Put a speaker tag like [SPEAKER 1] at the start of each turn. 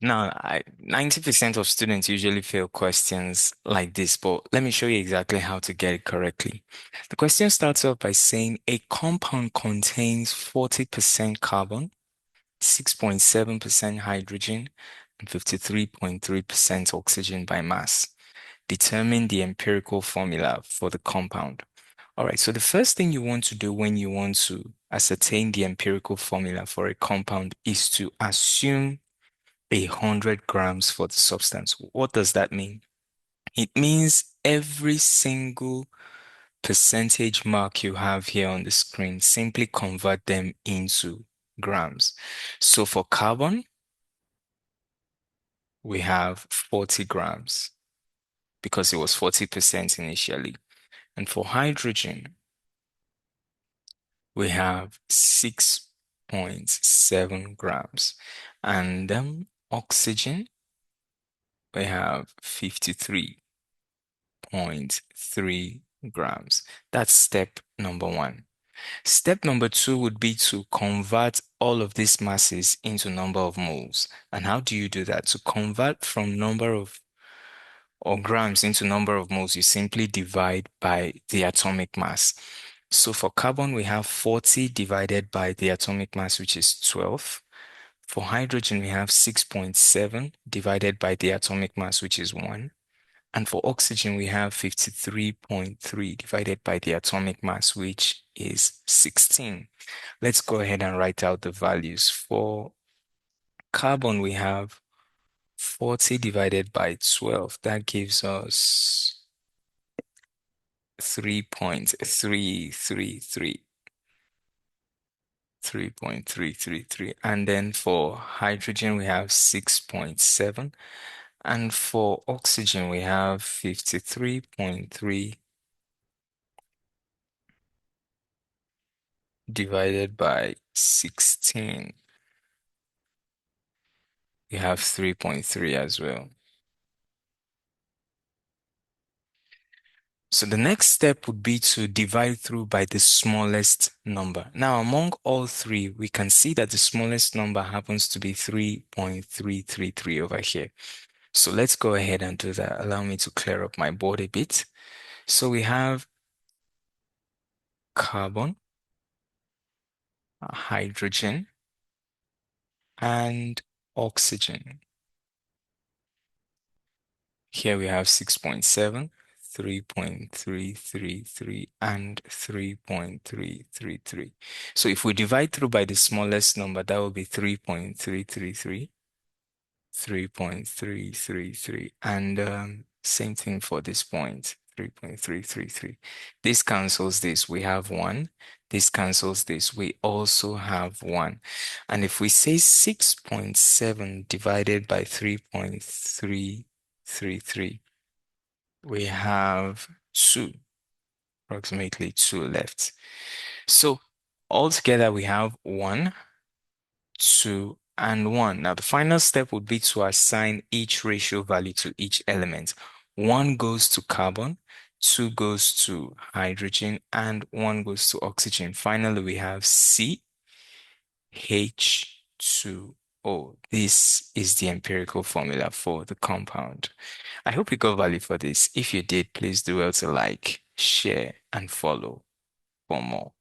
[SPEAKER 1] Now, 90% of students usually fail questions like this, but let me show you exactly how to get it correctly. The question starts off by saying a compound contains 40% carbon, 6.7% hydrogen, and 53.3% oxygen by mass. Determine the empirical formula for the compound. All right, so the first thing you want to do when you want to ascertain the empirical formula for a compound is to assume 100 grams for the substance. What does that mean? It means every single percentage mark you have here on the screen, simply convert them into grams. So for carbon, we have 40 grams because it was 40% initially. And for hydrogen, we have 6.7 grams. And oxygen, we have 53.3 grams. That's step number one. Step number two would be to convert all of these masses into number of moles. And how do you do that? To convert from number of or grams into number of moles, you simply divide by the atomic mass. So for carbon, we have 40 divided by the atomic mass, which is 12. For hydrogen, we have 6.7 divided by the atomic mass, which is 1. And for oxygen, we have 53.3 divided by the atomic mass, which is 16. Let's go ahead and write out the values. For carbon, we have 40 divided by 12. That gives us 3.333. 3.333. And then for hydrogen, we have 6.7. And for oxygen, we have 53.3 divided by 16. We have 3.3 as well. So the next step would be to divide through by the smallest number. Now, among all three, we can see that the smallest number happens to be 3.333 over here. So let's go ahead and do that. Allow me to clear up my board a bit. So we have carbon, hydrogen, and oxygen. Here we have 6.7, 3.333, and 3.333. So if we divide through by the smallest number, that will be 3.333, 3.333, and same thing for this point, 3.333. This cancels this, we have 1. This cancels this, we also have 1. And if we say 6.7 divided by 3.333, we have 2, approximately 2 left. So altogether we have 1, 2, and 1. Now the final step would be to assign each ratio value to each element. 1 goes to carbon, 2 goes to hydrogen, and 1 goes to oxygen. Finally, we have CH2O. This is the empirical formula for the compound. I hope you got value for this. If you did, please do well to like, share, and follow for more.